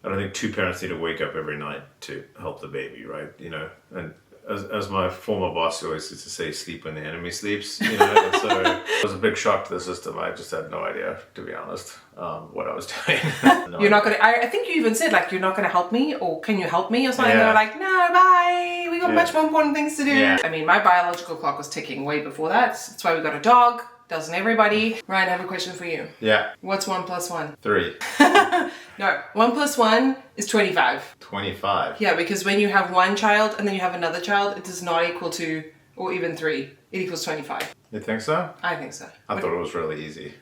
I don't think two parents need to wake up every night to help the baby, right? And as my former boss always used to say, sleep when the enemy sleeps, and so it was a big shock to the system. I just had no idea, to be honest, what I was doing. You're not going to, I think you even said, like, you're not going to help me, or can you help me, or something. Yeah. They were like, no, bye, we got Yeah. much more important things to do. Yeah. I mean, my biological clock was ticking way before that. That's why we got a dog. Doesn't everybody? Ryan, I have a question for you. Yeah. What's 1 + 1? 3. No, 1 + 1 is 25. 25. Yeah, because when you have one child and then you have another child, it does not equal 2 or even 3. It equals 25. You think so? I think so. I thought it was really easy.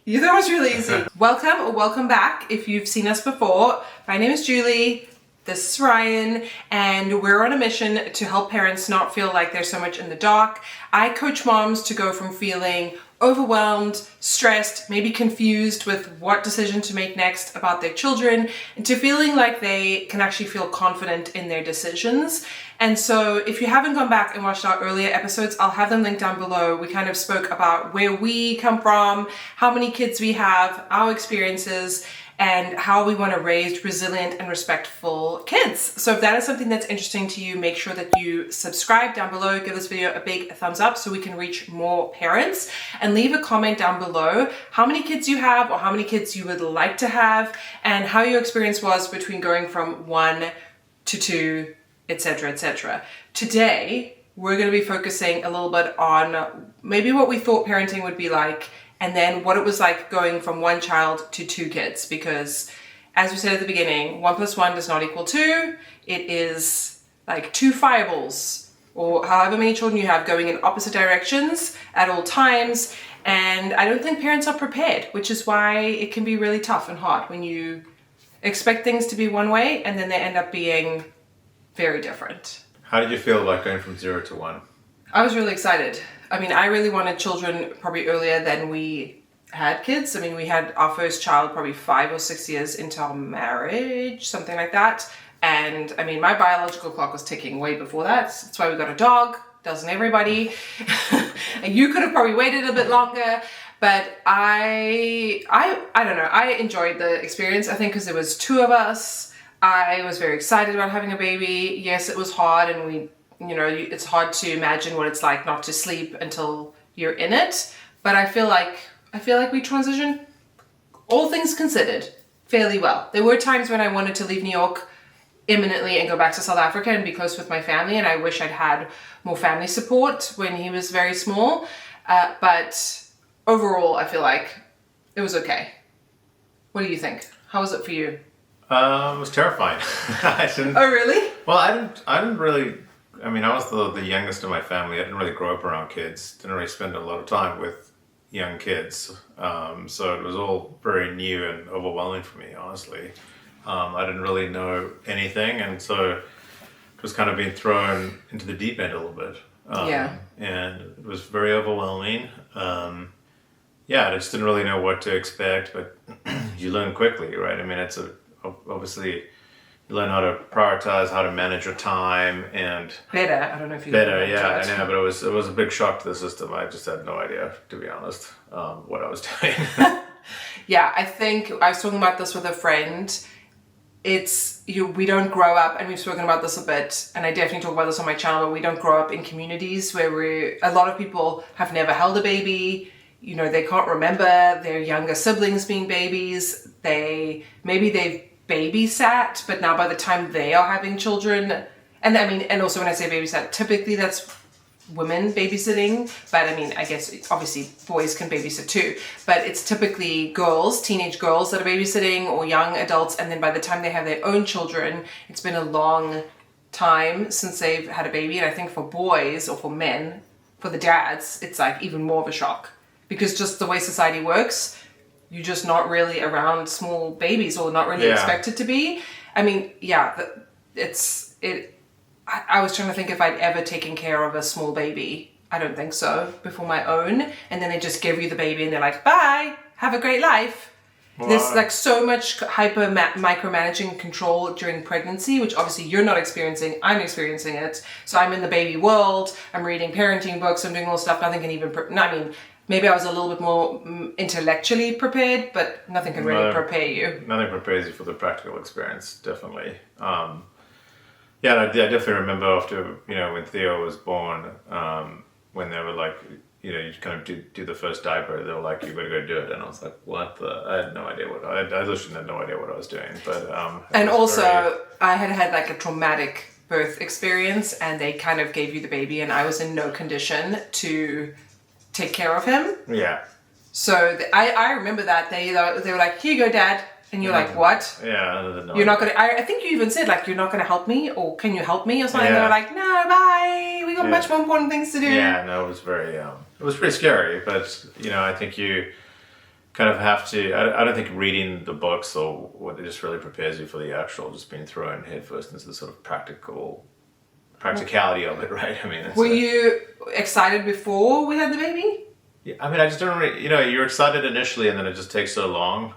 You thought it was really easy. Welcome or welcome back if you've seen us before. My name is Julie. This is Ryan, and we're on a mission to help parents not feel like they're so much in the dark. I coach moms to go from feeling overwhelmed, stressed, maybe confused with what decision to make next about their children, and to feeling like they can actually feel confident in their decisions. And so if you haven't gone back and watched our earlier episodes, I'll have them linked down below. We kind of spoke about where we come from, how many kids we have, our experiences, and how we want to raise resilient and respectful kids. So if that is something that's interesting to you, make sure that you subscribe down below, give this video a big thumbs up so we can reach more parents, and leave a comment down below how many kids you have or how many kids you would like to have, and how your experience was between going from 1 to 2, etc., etc. Today, we're going to be focusing a little bit on maybe what we thought parenting would be like, and then what it was like going from 1 child to 2 kids, because as we said at the beginning, 1 + 1 does not equal 2. It is like 2 fireballs, or however many children you have going in opposite directions at all times. And I don't think parents are prepared, which is why it can be really tough and hard when you expect things to be one way and then they end up being very different. How did you feel about going from 0 to 1? I was really excited. I mean, I really wanted children probably earlier than we had kids. I mean, we had our first child probably 5 or 6 years into our marriage, something like that. And I mean, my biological clock was ticking way before that. That's why we got a dog. Doesn't everybody? And you could have probably waited a bit longer. But I don't know. I enjoyed the experience, I think, because there was 2 of us. I was very excited about having a baby. Yes, it was hard, and it's hard to imagine what it's like not to sleep until you're in it. But I feel like we transitioned, all things considered, fairly well. There were times when I wanted to leave New York imminently and go back to South Africa and be close with my family, and I wish I'd had more family support when he was very small. But overall, I feel like it was okay. What do you think? How was it for you? It was terrifying. Oh, really? Well, I didn't really. I mean, I was the youngest in my family. I didn't really grow up around kids. Didn't really spend a lot of time with young kids. So it was all very new and overwhelming for me, honestly. I didn't really know anything, and so it was kind of being thrown into the deep end a little bit. Yeah. And it was very overwhelming. I just didn't really know what to expect, but you learn quickly, right? I mean, obviously you learn how to prioritize, how to manage your time, and better. I don't know if you better. Yeah, I know, but it was a big shock to the system. I just had no idea, to be honest, what I was doing. Yeah, I think I was talking about this with a friend. We don't grow up, and we've spoken about this a bit, and I definitely talk about this on my channel, but we don't grow up in communities where a lot of people have never held a baby. They can't remember their younger siblings being babies. Maybe they've babysat, but now by the time they are having children, and also when I say babysat, typically that's women babysitting, but I mean, I guess obviously boys can babysit too, but it's typically girls, teenage girls that are babysitting, or young adults, and then by the time they have their own children, it's been a long time since they've had a baby. And I think for boys, or for men, for the dads, it's like even more of a shock, because just the way society works, you're just not really around small babies, or not really expected to be. I mean, I was trying to think if I'd ever taken care of a small baby. I don't think so, before my own. And then they just give you the baby and they're like, bye, have a great life. Wow. There's like so much micromanaging control during pregnancy, which obviously you're not experiencing. I'm experiencing it. So I'm in the baby world. I'm reading parenting books. I'm doing all stuff. Nothing can even, maybe I was a little bit more intellectually prepared, but nothing can really prepare you. Nothing prepares you for the practical experience, definitely. Yeah, I definitely remember after, when Theo was born, when they were like, you kind of do the first diaper, they were like, you better go do it. And I was like, what the? I had no idea I literally had no idea what I was doing. But and also, I had like a traumatic birth experience, and they kind of gave you the baby, and I was in no condition to take care of him. Yeah. So I remember that they were like, here you go, Dad. And you're like, what? Yeah. You're not going to... I think you even said, like, you're not going to help me, or can you help me, or something. Yeah. They were like, no, bye. We got much more important things to do. Yeah, no, it was very... it was pretty scary, but, I think you kind of have to... I don't think reading the books or what it just really prepares you for the actual just being thrown headfirst into the sort of practicality of it, right? I mean, were you excited before we had the baby? Yeah, I mean, I just don't really, you're excited initially and then it just takes so long.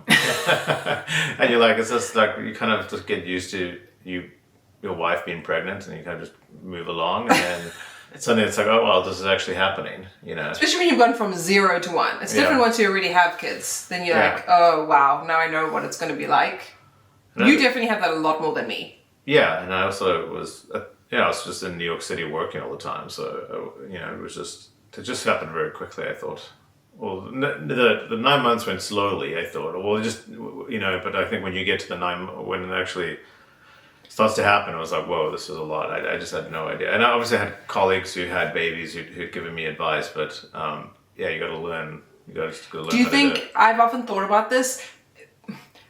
And you're like, it's just like, you kind of just get used to your wife being pregnant and you kind of just move along and then suddenly it's like, oh, well, this is actually happening, Especially when you've gone from 0 to 1. It's different once you already have kids. Then you're like, oh, wow, now I know what it's going to be like. And you definitely have that a lot more than me. Yeah, and I also was, I was just in New York City working all the time. So, it was just... It just happened very quickly, I thought. Well, the 9 months went slowly, I thought. Well, just, but I think when you get to when it actually starts to happen, I was like, whoa, this is a lot. I just had no idea. And I obviously had colleagues who had babies who'd given me advice, but you got to learn. You got to learn. Do you think, I've often thought about this,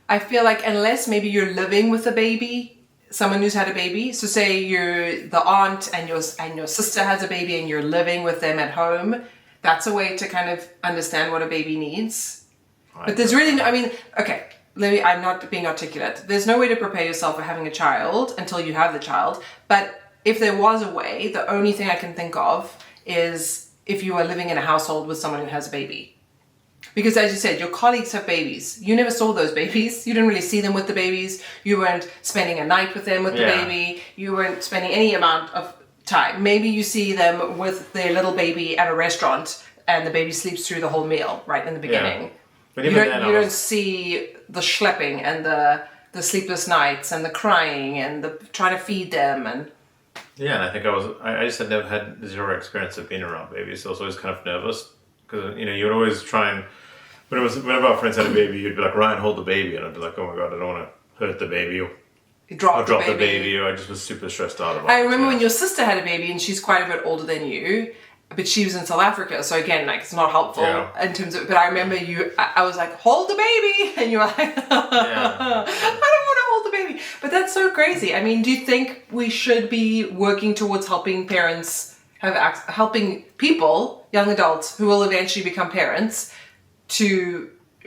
I feel like unless maybe you're living with a baby, someone who's had a baby, so say you're the aunt and your sister has a baby and you're living with them at home, that's a way to kind of understand what a baby needs. But there's really no, okay, I'm not being articulate. There's no way to prepare yourself for having a child until you have the child. But if there was a way, the only thing I can think of is if you are living in a household with someone who has a baby. Because as you said, your colleagues have babies. You never saw those babies. You didn't really see them with the babies. You weren't spending a night with them with the baby. You weren't spending any amount of time. Maybe you see them with their little baby at a restaurant and the baby sleeps through the whole meal right in the beginning. Yeah. But you don't see the schlepping and the sleepless nights and the crying and the trying to feed them and... Yeah, and I think I just had never had zero experience of being around babies, so I was always kind of nervous. Because, you would always try and... Whenever our friends had a baby, you'd be like, Ryan, hold the baby. And I'd be like, oh my God, I don't want to hurt the baby. Or drop the baby. Or I just was super stressed out about it. I remember when your sister had a baby, and she's quite a bit older than you, but she was in South Africa. So again, like, it's not helpful in terms of... But I remember I was like, hold the baby. And you were like, I don't want to hold the baby. But that's so crazy. I mean, do you think we should be working towards helping parents, helping people, young adults, who will eventually become parents...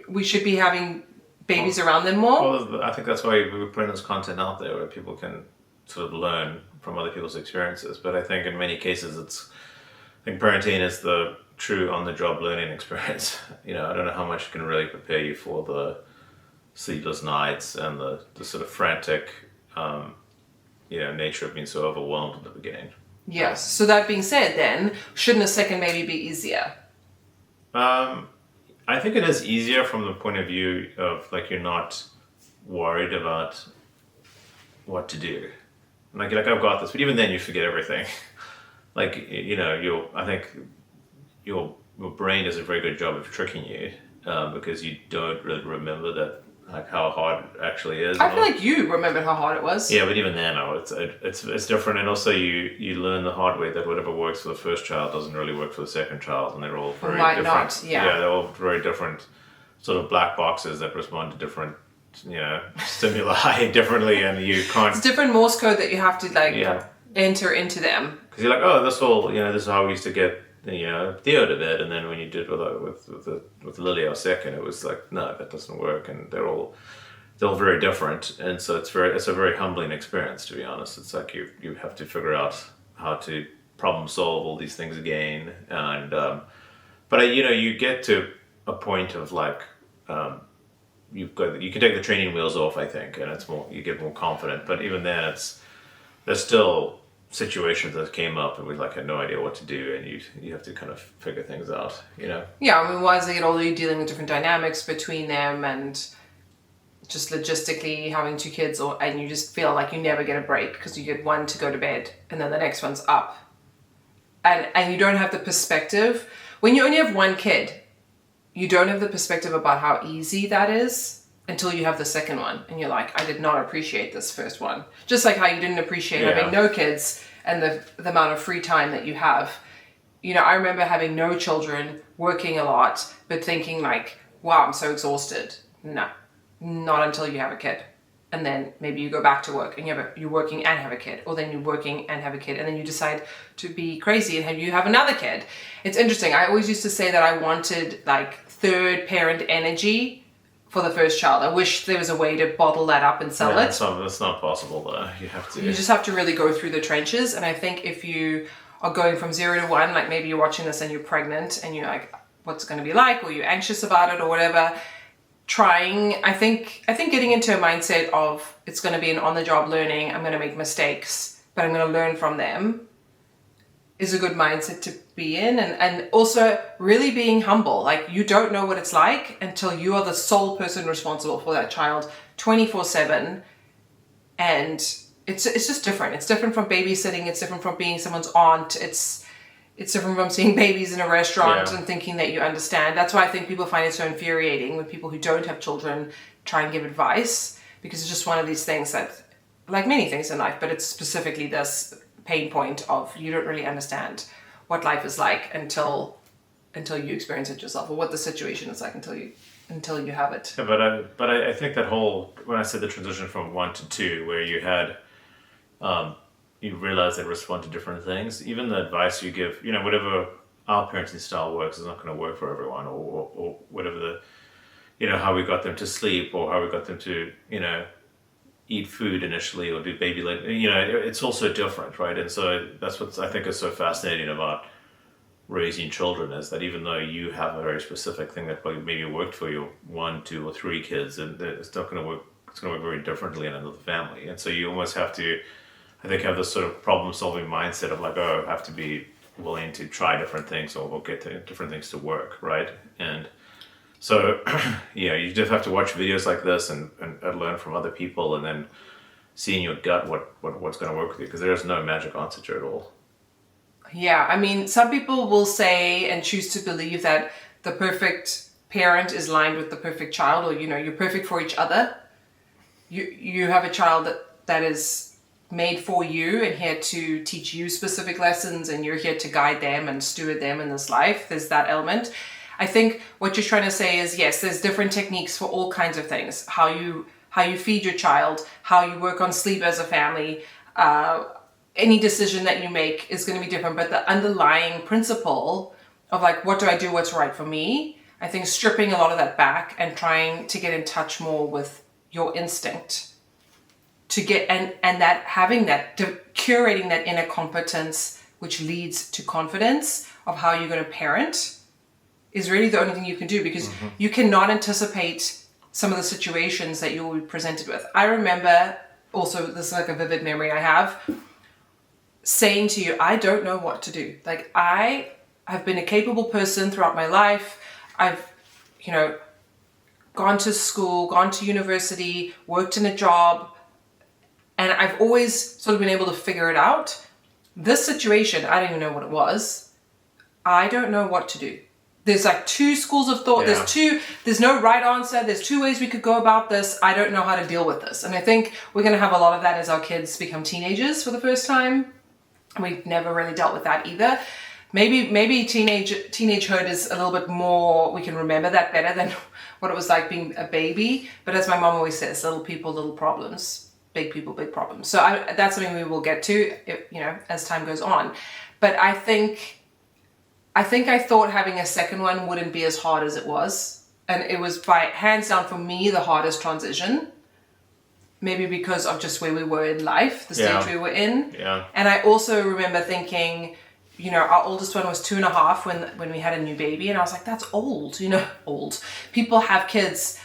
we should be having babies around them more? Well, I think that's why we're putting this content out there where people can sort of learn from other people's experiences. But I think in many cases I think parenting is the true on-the-job learning experience. I don't know how much it can really prepare you for the sleepless nights and the sort of frantic, nature of being so overwhelmed at the beginning. Yes. So that being said then, shouldn't a second baby be easier? I think it is easier from the point of view of like you're not worried about what to do. Like I've got this, but even then you forget everything. Like I think your brain does a very good job of tricking you because you don't really remember that like how hard it actually is. I feel like you remembered how hard it was. Yeah, but even then, it's different, and also you learn the hard way that whatever works for the first child doesn't really work for the second child, and they're all very different. Not, yeah, they're all very different, sort of black boxes that respond to different, stimuli differently, and you can't. It's different Morse code that you have to enter into them. Because you're like, oh, this is how we used to get. Theo to bed, and then when you did with Lily our second, it was like, no, that doesn't work, and they're all very different, and so it's a very humbling experience, to be honest. It's like you have to figure out how to problem solve all these things again, and but you get to a point of like you can take the training wheels off, I think, and it's more you get more confident, but even then there's still situations that came up and we like had no idea what to do, and you have to kind of figure things out, you know. Yeah, I mean, as they get older, you're dealing with different dynamics between them, and just logistically having two kids, and you just feel like you never get a break because you get one to go to bed and then the next one's up, and you don't have the perspective when you only have one kid. You don't have the perspective about how easy that is until you have the second one, and you're like, I did not appreciate this first one. Just like how you didn't appreciate having no kids and the amount of free time that you have. You know, I remember having no children, working a lot, but thinking like, wow, I'm so exhausted. No, not until you have a kid. And then maybe you go back to work and you're working and have a kid, or then you're working and have a kid, and then you decide to be crazy and you have another kid. It's interesting. I always used to say that I wanted like third parent energy for the first child. I wish there was a way to bottle that up and sell it. That's not possible though. You just have to really go through the trenches. And I think if you are going from 0 to 1, like maybe you're watching this and you're pregnant and you're like, what's it going to be like, or you're anxious about it or whatever, I think getting into a mindset of it's going to be an on-the-job learning, I'm going to make mistakes, but I'm going to learn from them, is a good mindset to be in. And also really being humble. Like, you don't know what it's like until you are the sole person responsible for that child 24/7. And it's just different. It's different from babysitting. It's different from being someone's aunt. It's different from seeing babies in a restaurant and thinking that you understand. That's why I think people find it so infuriating when people who don't have children try and give advice, because it's just one of these things that, like many things in life, but it's specifically this pain point of you don't really understand what life is like until you experience it yourself, or what the situation is like until you have it. Yeah, but I think that whole, when I said the transition from 1 to 2, where you had you realize they respond to different things. Even the advice you give, you know, whatever our parenting style works is not going to work for everyone, or whatever the, you know, how we got them to sleep, or how we got them to, you know, eat food initially, or do baby led, you know, it's also different, right? And so that's what I think is so fascinating about raising children, is that even though you have a very specific thing that maybe worked for your 1, 2, or 3 kids, and it's not going to work. It's going to work very differently in another family, and so you almost have to, I think, have this sort of problem-solving mindset of like, oh, I have to be willing to try different things, or get different things to work, right? And so, yeah, you just have to watch videos like this and learn from other people, and then see in your gut what's going to work with you, because there's no magic answer to it all. Yeah, I mean, some people will say and choose to believe that the perfect parent is lined with the perfect child, or, you know, you're perfect for each other. You have a child that is made for you and here to teach you specific lessons, and you're here to guide them and steward them in this life. There's that element. I think what you're trying to say is, yes, there's different techniques for all kinds of things. How you feed your child, how you work on sleep as a family, any decision that you make is going to be different. But the underlying principle of like, what do I do, what's right for me? I think stripping a lot of that back and trying to get in touch more with your instinct to get, and that having that, curating that inner competence, which leads to confidence of how you're going to parent, is really the only thing you can do, because you cannot anticipate some of the situations that you'll be presented with. I remember also, this is like a vivid memory I have, saying to you, I don't know what to do. Like, I have been a capable person throughout my life. I've, you know, gone to school, gone to university, worked in a job, and I've always sort of been able to figure it out. This situation, I don't even know what it was. I don't know what to do. There's like two schools of thought. Yeah. There's no right answer. There's two ways we could go about this. I don't know how to deal with this. And I think we're going to have a lot of that as our kids become teenagers for the first time. We've never really dealt with that either. Maybe teenagehood is a little bit more, we can remember that better than what it was like being a baby. But as my mom always says, little people, little problems, big people, big problems. So that's something we will get to, you know, as time goes on. But I think I thought having a second one wouldn't be as hard as it was. And it was by hands down for me the hardest transition. Maybe because of just where we were in life, the stage we were in. Yeah. And I also remember thinking, you know, our oldest one was 2.5 when we had a new baby. And I was like, that's old, you know, old. People have kids.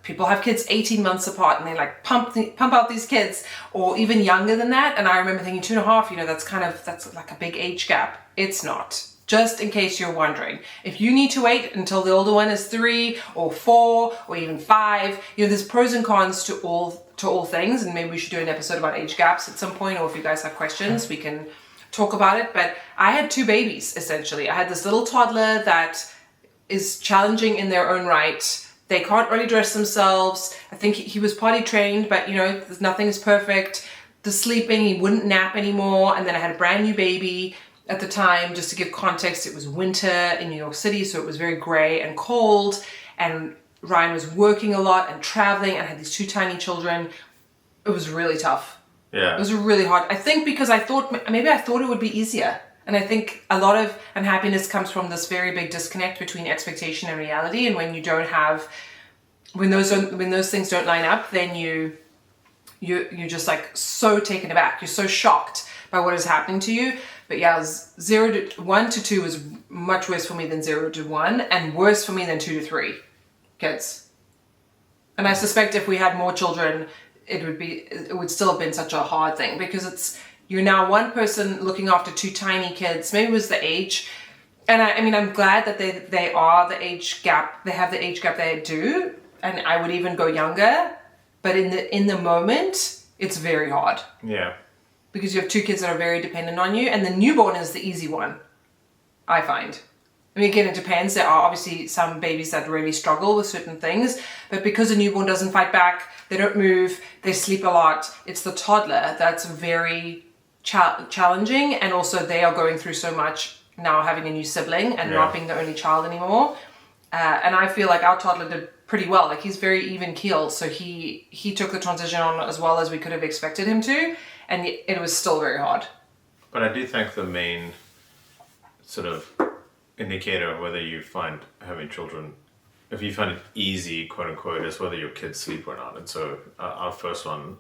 people have kids 18 months apart and they like pump out these kids, or even younger than that. And I remember thinking 2.5, that's like a big age gap. It's not. Just in case you're wondering, if you need to wait until the older one is 3 or 4 or even 5, there's pros and cons to all things. And maybe we should do an episode about age gaps at some point, or if you guys have questions, we can talk about it. But I had 2 babies, essentially. I had this little toddler that is challenging in their own right. They can't really dress themselves. I think he was potty trained, but nothing is perfect. The sleeping, he wouldn't nap anymore. And then I had a brand new baby at the time. Just to give context, it was winter in New York City, so it was very gray and cold. And Ryan was working a lot and traveling and had these 2 tiny children. It was really tough. Yeah. It was really hard. I think because I thought it would be easier. And I think a lot of unhappiness comes from this very big disconnect between expectation and reality. And when you don't have, when those things don't line up, then you're just like so taken aback. You're so shocked by what is happening to you. But yeah, 1 to 2 was much worse for me than 0 to 1, and worse for me than 2 to 3 kids. And I suspect if we had more children, it would still have been such a hard thing, because you're now one person looking after 2 tiny kids. Maybe it was the age. And I'm glad that they are the age gap. They have the age gap they do. And I would even go younger. But in the moment, it's very hard. Yeah. Because you have 2 kids that are very dependent on you. And the newborn is the easy one, I find. Again, it depends. There are obviously some babies that really struggle with certain things. But because a newborn doesn't fight back, they don't move, they sleep a lot. It's the toddler that's very challenging, and also they are going through so much now, having a new sibling and not being the only child anymore. And I feel like our toddler did pretty well. Like, he's very even keeled, so he took the transition on as well as we could have expected him to, and it was still very hard. But I do think the main sort of indicator of whether you find having children, if you find it easy, quote unquote, is whether your kids sleep or not. And so our first one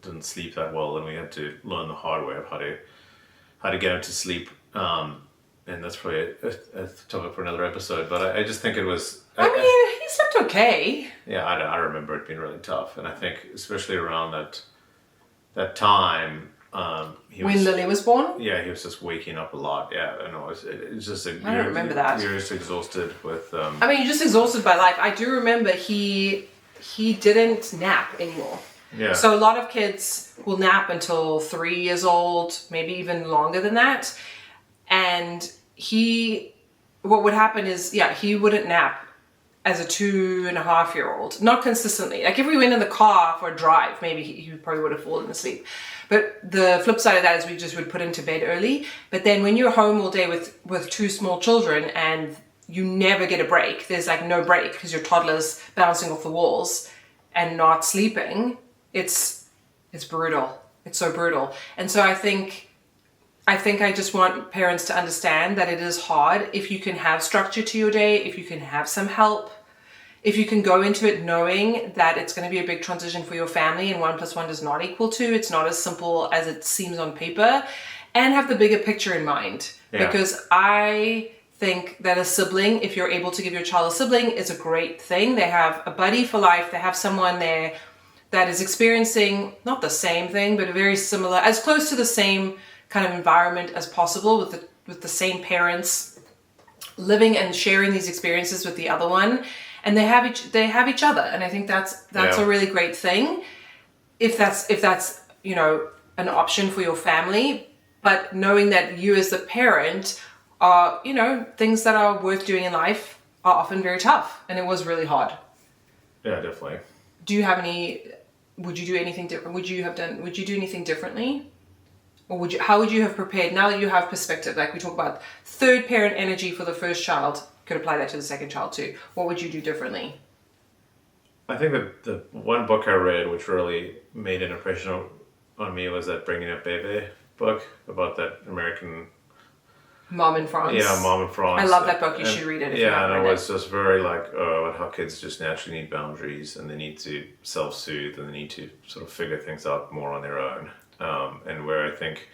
didn't sleep that well, and we had to learn the hard way of how to get him to sleep. And that's probably a topic for another episode. But I just think it was. He slept okay. Yeah, I remember it being really tough, and I think especially around that time. When Lily was born? Yeah, he was just waking up a lot. Yeah, I know. It was just. I don't remember that. You're just exhausted with. You're just exhausted by life. I do remember he didn't nap anymore. Yeah. So a lot of kids will nap until 3 years old, maybe even longer than that. And what would happen is, he wouldn't nap as a 2.5-year-old, not consistently. Like, if we went in the car for a drive, maybe he probably would have fallen asleep. But the flip side of that is we just would put him to bed early. But then when you're home all day with 2 small children and you never get a break, there's like no break because your toddler's bouncing off the walls and not sleeping, it's brutal. It's so brutal. And so I think I just want parents to understand that it is hard. If you can have structure to your day, if you can have some help, if you can go into it knowing that it's going to be a big transition for your family and 1 + 1 does not equal 2, it's not as simple as it seems on paper, and have the bigger picture in mind. Yeah. Because I think that a sibling, if you're able to give your child a sibling, is a great thing. They have a buddy for life. They have someone there that is experiencing not the same thing, but a very similar, as close to the same kind of environment as possible, with the same parents, living and sharing these experiences with the other one, and they have each other, and I think that's a really great thing. If that's an option for your family, but knowing that you as the parent are things that are worth doing in life are often very tough, and it was really hard. Yeah, definitely. Do you have any? Would you do anything different? Would you do anything differently? Or how would you have prepared, now that you have perspective, like we talk about third parent energy for the first child, could apply that to the second child too. What would you do differently? I think that the one book I read which really made an impression on me was that Bringing Up Bebe book about that American Mom in France. Yeah, Mom in France. I love that book. You should read it if you haven't read it. And it was just very like, how kids just naturally need boundaries, and they need to self-soothe, and they need to sort of figure things out more on their own. And where I think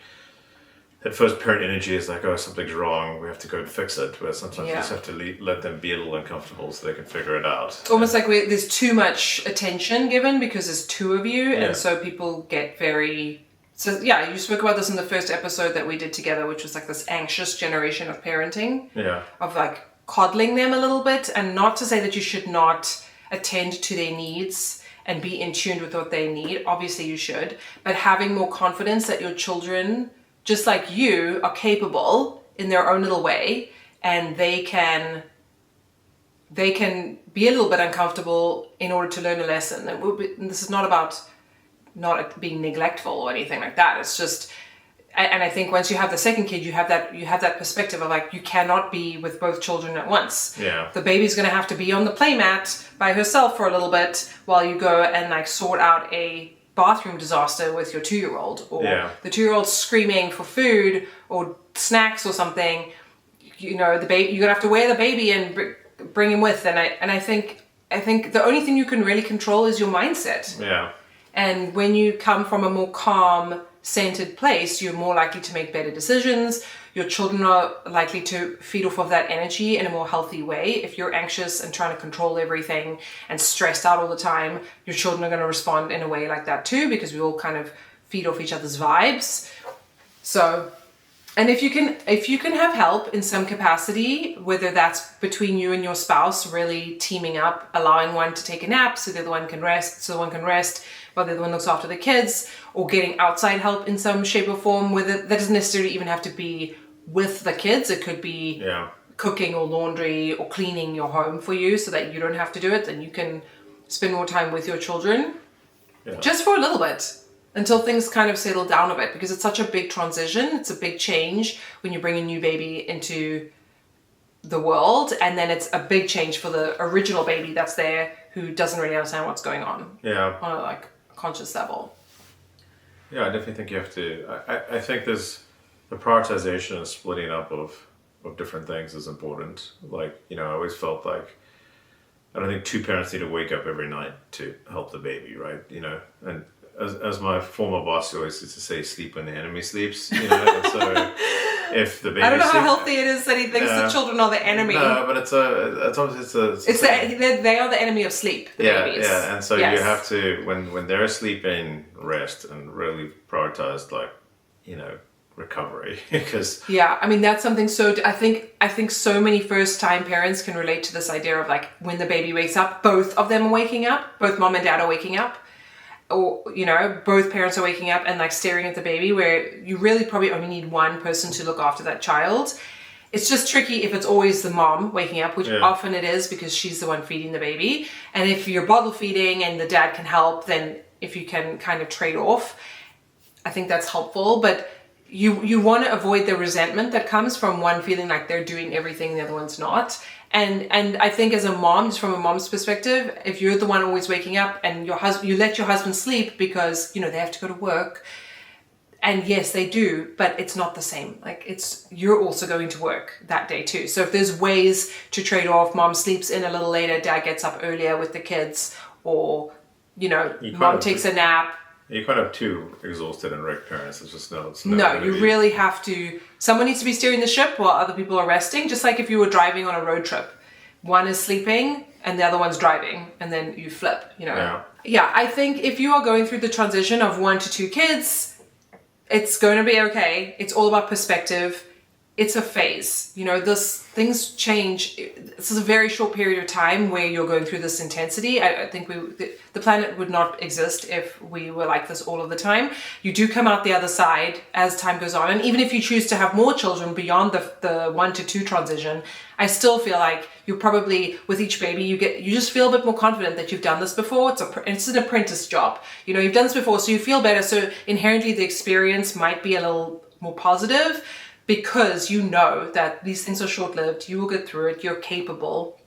at first parent energy is like, oh, something's wrong, we have to go and fix it. Where sometimes you just have to let them be a little uncomfortable so they can figure it out. Almost like there's too much attention given because there's two of you, and so people get very. So yeah, you spoke about this in the first episode that we did together, which was like this anxious generation of parenting. Yeah. Of like coddling them a little bit, and not to say that you should not attend to their needs and be in tune with what they need. Obviously you should, but having more confidence that your children, just like you, are capable in their own little way, and they can be a little bit uncomfortable in order to learn a lesson. And this is not about not being neglectful or anything like that. It's just, and I think once you have the second kid, you have that perspective of like, you cannot be with both children at once. Yeah. The baby's going to have to be on the playmat by herself for a little bit while you go and like sort out a bathroom disaster with your 2-year-old, or the 2-year-old screaming for food or snacks or something. You know, the baby, you're gonna have to wear the baby and bring him with. And I think the only thing you can really control is your mindset. Yeah. And when you come from a more calm, centered place, you're more likely to make better decisions. Your children are likely to feed off of that energy in a more healthy way. If you're anxious and trying to control everything and stressed out all the time, your children are going to respond in a way like that too, because we all kind of feed off each other's vibes. So, and if you can have help in some capacity, whether that's between you and your spouse, really teaming up, allowing one to take a nap so the other one can rest, while the other one looks after the kids, or getting outside help in some shape or form, that doesn't necessarily even have to be with the kids. It could be cooking or laundry or cleaning your home for you so that you don't have to do it, and you can spend more time with your children just for a little bit until things kind of settle down a bit, because it's such a big transition. It's a big change when you bring a new baby into the world, and then it's a big change for the original baby that's there who doesn't really understand what's going on on a like conscious level. Yeah, I definitely think you have to. I think there's the prioritization and splitting up of different things is important. Like, you know, I always felt like I don't think two parents need to wake up every night to help the baby, right? You know, and as my former boss always used to say, sleep when the enemy sleeps. You know, and so if the baby, I don't know how healthy it is that he thinks the children are the enemy. No, but they are the enemy of sleep. The babies. Yeah, and so you have to when they're sleeping, rest and really prioritize, like, you know, recovery, because I mean that's something. So I think so many first time parents can relate to this idea of like when the baby wakes up, both of them are waking up, both mom and dad are waking up, or, you know, both parents are waking up and like staring at the baby, where you really probably only need one person to look after that child. It's just tricky if it's always the mom waking up, which often it is because she's the one feeding the baby. And if you're bottle feeding and the dad can help, then if you can kind of trade off, I think that's helpful. But you want to avoid the resentment that comes from one feeling like they're doing everything, the other one's not. And I think as a mom, just from a mom's perspective, if you're the one always waking up and you let your husband sleep because, you know, they have to go to work, and yes, they do, but it's not the same. Like you're also going to work that day too. So if there's ways to trade off, mom sleeps in a little later, dad gets up earlier with the kids, or, you know, mom takes a nap. You can't have two exhausted and wrecked parents. It's just really have to. Someone needs to be steering the ship while other people are resting. Just like if you were driving on a road trip, one is sleeping and the other one's driving, and then you flip. You know. Yeah. I think if you are going through the transition of 1 to 2 kids, it's going to be okay. It's all about perspective. It's a phase. You know, things change. This is a very short period of time where you're going through this intensity. I think the planet would not exist if we were like this all of the time. You do come out the other side as time goes on. And even if you choose to have more children beyond the 1 to 2 transition, I still feel like you probably, with each baby, you just feel a bit more confident that you've done this before. It's an apprentice job. You know, you've done this before, so you feel better. So inherently the experience might be a little more positive, because you know that these things are short-lived, you will get through it, you're capable.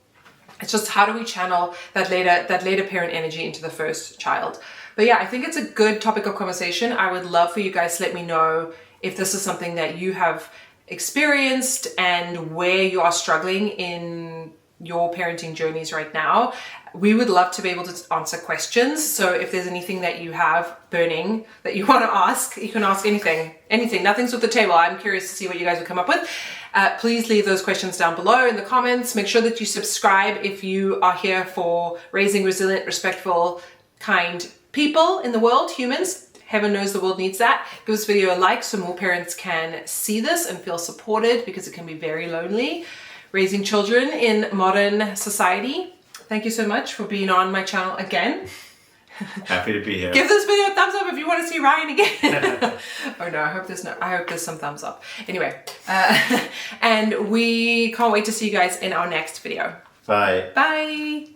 It's just how do we channel that later parent energy into the first child. But yeah, I think it's a good topic of conversation. I would love for you guys to let me know if this is something that you have experienced and where you are struggling in your parenting journeys right now. We would love to be able to answer questions. So if there's anything that you have burning that you want to ask, you can ask anything. Nothing's off the table. I'm curious to see what you guys will come up with. Please leave those questions down below in the comments. Make sure that you subscribe if you are here for raising resilient, respectful, kind people in the world, humans. Heaven knows the world needs that. Give this video a like so more parents can see this and feel supported, because it can be very lonely raising children in modern society. Thank you so much for being on my channel again. Happy to be here. Give this video a thumbs up if you want to see Ryan again. Oh no, I hope there's some thumbs up. Anyway, and we can't wait to see you guys in our next video. Bye. Bye.